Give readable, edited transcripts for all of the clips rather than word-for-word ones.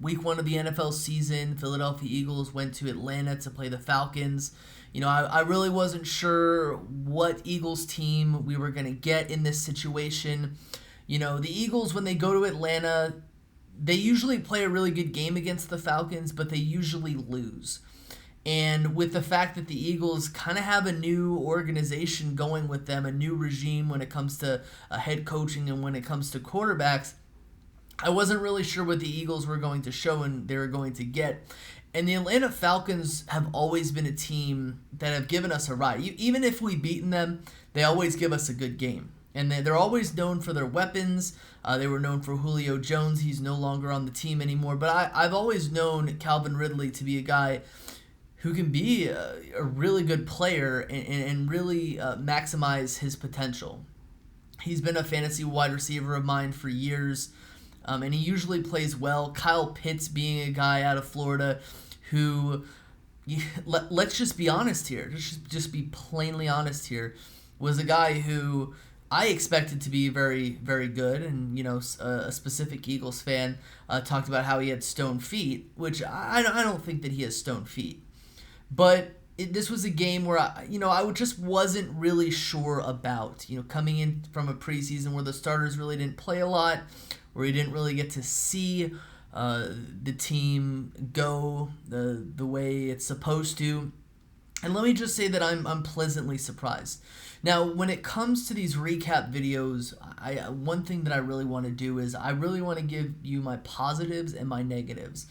Week 1 of the NFL season, Philadelphia Eagles went to Atlanta to play the Falcons. I really wasn't sure what Eagles team we were going to get in this situation. The Eagles, when they go to Atlanta, they usually play a really good game against the Falcons, but they usually lose. And with the fact that the Eagles kind of have a new organization going with them, a new regime when it comes to head coaching and when it comes to quarterbacks, I wasn't really sure what the Eagles were going to show and they were going to get. And the Atlanta Falcons have always been a team that have given us a ride. Even if we've beaten them, they always give us a good game. And they're always known for their weapons. They were known for Julio Jones. He's no longer on the team anymore. But I've always known Calvin Ridley to be a guy who can be a really good player and really maximize his potential. He's been a fantasy wide receiver of mine for years, and he usually plays well. Kyle Pitts being a guy out of Florida who, let's just be honest here, just be plainly honest here, was a guy who I expected to be very, very good. And, a specific Eagles fan talked about how he had stone feet, which I don't think that he has stone feet. But this was a game where I just wasn't really sure about. Coming in from a preseason where the starters really didn't play a lot, where you didn't really get to see the team go the way it's supposed to. And let me just say that I'm pleasantly surprised. Now, when it comes to these recap videos, one thing that I really want to do is I really want to give you my positives and my negatives.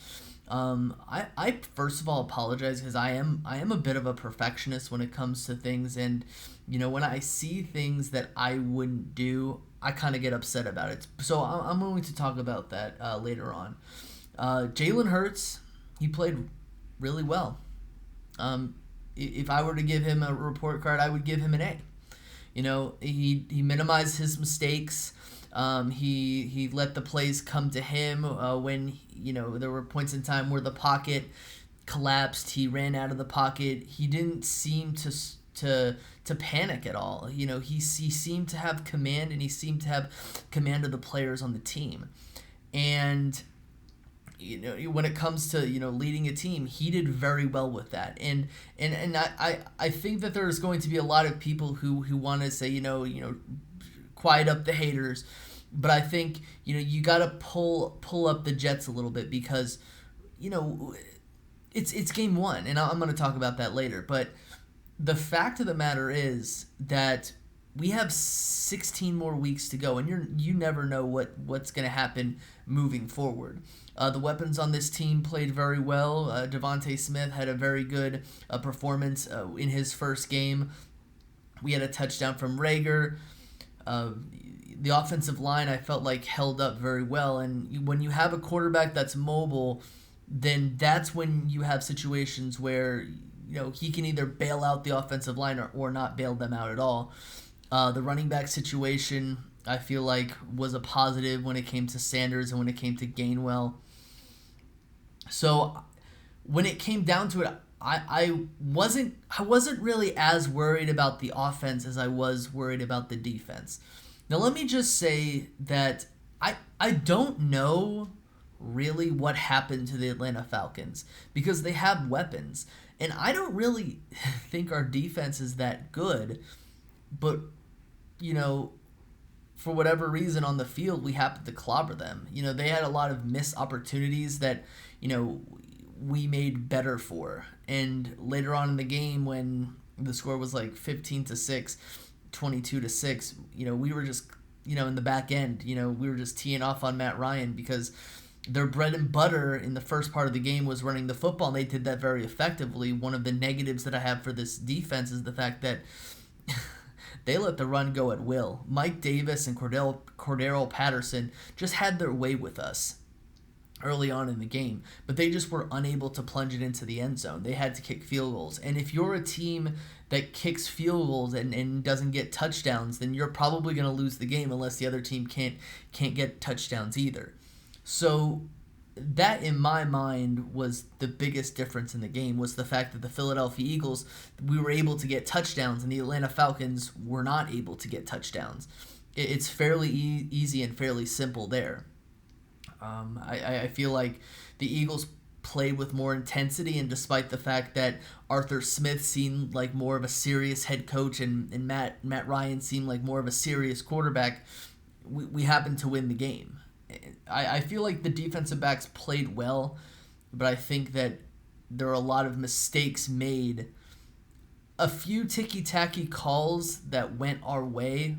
I first of all apologize because I am a bit of a perfectionist when it comes to things, and when I see things that I wouldn't do, I kind of get upset about it. So I'm going to talk about that later on. Jalen Hurts, he played really well. If I were to give him a report card, I would give him an A. He minimized his mistakes. He let the plays come to him when there were points in time where the pocket collapsed. He ran out of the pocket. He didn't seem to panic at all. He seemed to have command, and he seemed to have command of the players on the team. And when it comes to leading a team, he did very well with that. And I think that there's going to be a lot of people who want to say quiet up the haters, but I think you got to pull up the Jets a little bit because it's game 1, and I'm going to talk about that later. But the fact of the matter is that we have 16 more weeks to go, and you never know what's going to happen moving forward. The weapons on this team played very well. Devontae Smith had a very good performance in his first game. We had a touchdown from Rager. The offensive line, I felt like, held up very well. And when you have a quarterback that's mobile, then that's when you have situations where he can either bail out the offensive line or not bail them out at all. The running back situation, I feel like, was a positive when it came to Sanders and when it came to Gainwell. So when it came down to it, I wasn't really as worried about the offense as I was worried about the defense. Now let me just say that I don't know really what happened to the Atlanta Falcons because they have weapons, and I don't really think our defense is that good, but for whatever reason on the field we happened to clobber them. They had a lot of missed opportunities that we made better for. And later on in the game, when the score was like 15-6, 22-6, we were just, in the back end, we were just teeing off on Matt Ryan because their bread and butter in the first part of the game was running the football, and they did that very effectively. One of the negatives that I have for this defense is the fact that they let the run go at will. Mike Davis and Cordero Patterson just had their way with us early on in the game, but they just were unable to plunge it into the end zone. They had to kick field goals. And if you're a team that kicks field goals and doesn't get touchdowns, then you're probably going to lose the game unless the other team can't get touchdowns either. So that, in my mind, was the biggest difference in the game, was the fact that the Philadelphia Eagles, we were able to get touchdowns, and the Atlanta Falcons were not able to get touchdowns. It's fairly easy and fairly simple there. I feel like the Eagles played with more intensity, and despite the fact that Arthur Smith seemed like more of a serious head coach and Matt Ryan seemed like more of a serious quarterback, we happened to win the game. I feel like the defensive backs played well, but I think that there are a lot of mistakes made. A few ticky-tacky calls that went our way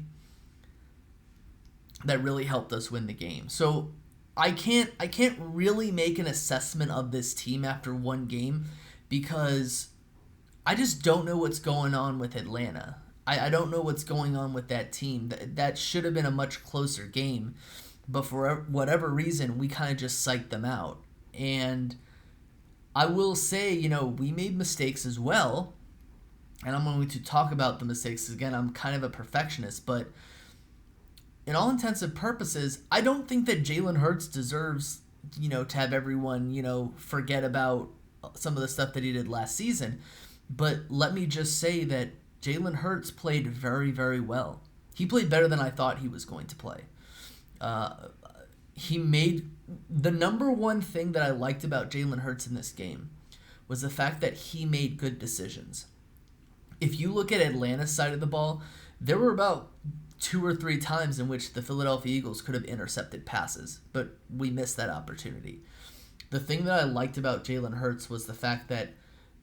that really helped us win the game. So I can't really make an assessment of this team after one game because I just don't know what's going on with Atlanta. I don't know what's going on with that team. That should have been a much closer game, but for whatever reason, we kind of just psyched them out. And I will say, we made mistakes as well, and I'm going to talk about the mistakes. Again, I'm kind of a perfectionist, but in all intents and purposes, I don't think that Jalen Hurts deserves, to have everyone, forget about some of the stuff that he did last season. But let me just say that Jalen Hurts played very, very well. He played better than I thought he was going to play. He made the number one thing that I liked about Jalen Hurts in this game was the fact that he made good decisions. If you look at Atlanta's side of the ball, there were about 2 or 3 times in which the Philadelphia Eagles could have intercepted passes, but we missed that opportunity. The thing that I liked about Jalen Hurts was the fact that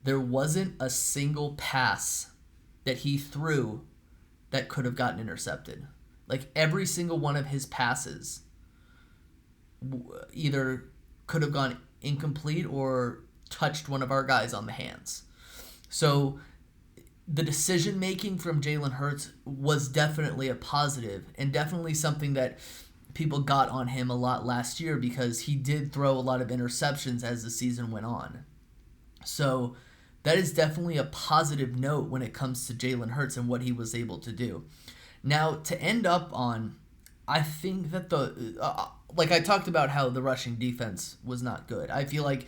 there wasn't a single pass that he threw that could have gotten intercepted. Like every single one of his passes either could have gone incomplete or touched one of our guys on the hands. So the decision making from Jalen Hurts was definitely a positive and definitely something that people got on him a lot last year because he did throw a lot of interceptions as the season went on. So that is definitely a positive note when it comes to Jalen Hurts and what he was able to do. Now, to end up on, I think that like I talked about how the rushing defense was not good. I feel like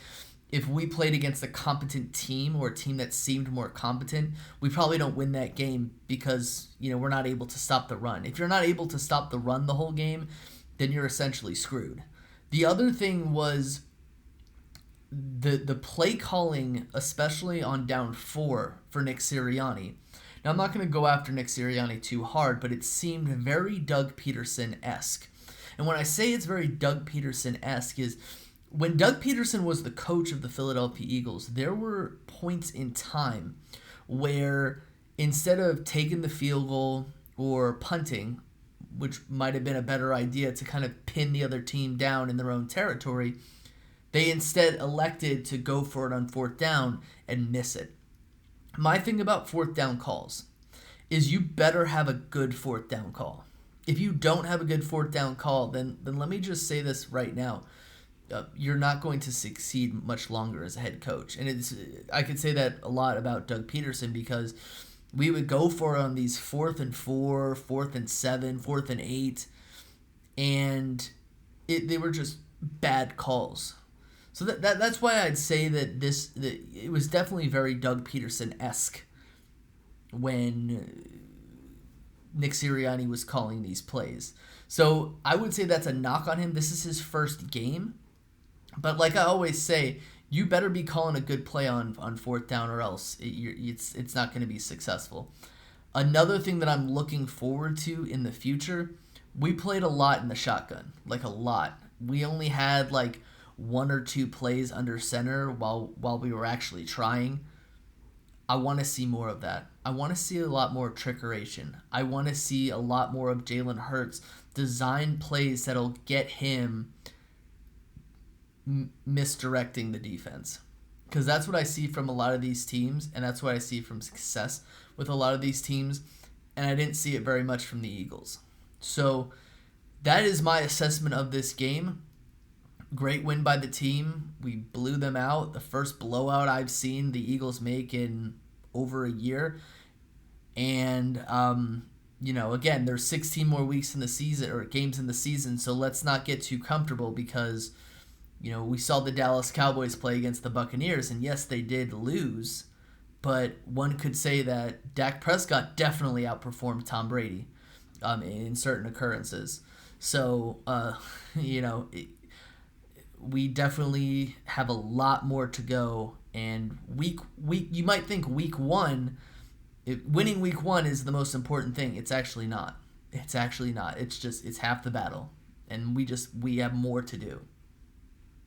if we played against a competent team or a team that seemed more competent, we probably don't win that game because, we're not able to stop the run. If you're not able to stop the run the whole game, then you're essentially screwed. The other thing was the play calling, especially on down 4 for Nick Sirianni. Now, I'm not going to go after Nick Sirianni too hard, but it seemed very Doug Peterson-esque. And when I say it's very Doug Peterson-esque is when Doug Peterson was the coach of the Philadelphia Eagles, there were points in time where instead of taking the field goal or punting, which might have been a better idea to kind of pin the other team down in their own territory, they instead elected to go for it on 4th down and miss it. My thing about 4th down calls is you better have a good 4th down call. If you don't have a good 4th down call, then let me just say this right now. You're not going to succeed much longer as a head coach. And I could say that a lot about Doug Peterson because we would go for it on these 4th and 4, 4th and 7, 4th and 8, and they were just bad calls. So that's why I'd say that it was definitely very Doug Peterson-esque when Nick Sirianni was calling these plays. So I would say that's a knock on him. This is his first game. But like I always say, you better be calling a good play on 4th down or else it's not going to be successful. Another thing that I'm looking forward to in the future, we played a lot in the shotgun. Like a lot. We only had like 1 or 2 plays under center while we were actually trying. I want to see more of that. I want to see a lot more trickeration. I want to see a lot more of Jalen Hurts design plays that'll get him misdirecting the defense. Because that's what I see from a lot of these teams, and that's what I see from success with a lot of these teams, and I didn't see it very much from the Eagles. So that is my assessment of this game. Great win by the team. We blew them out. The first blowout I've seen the Eagles make in over a year. And, again, there's 16 more weeks in the season or games in the season, so let's not get too comfortable because, we saw the Dallas Cowboys play against the Buccaneers, and yes, they did lose, but one could say that Dak Prescott definitely outperformed Tom Brady in certain occurrences. So, we definitely have a lot more to go. And you might think week one, winning week one is the most important thing. It's actually not. It's actually not. It's half the battle, and we have more to do.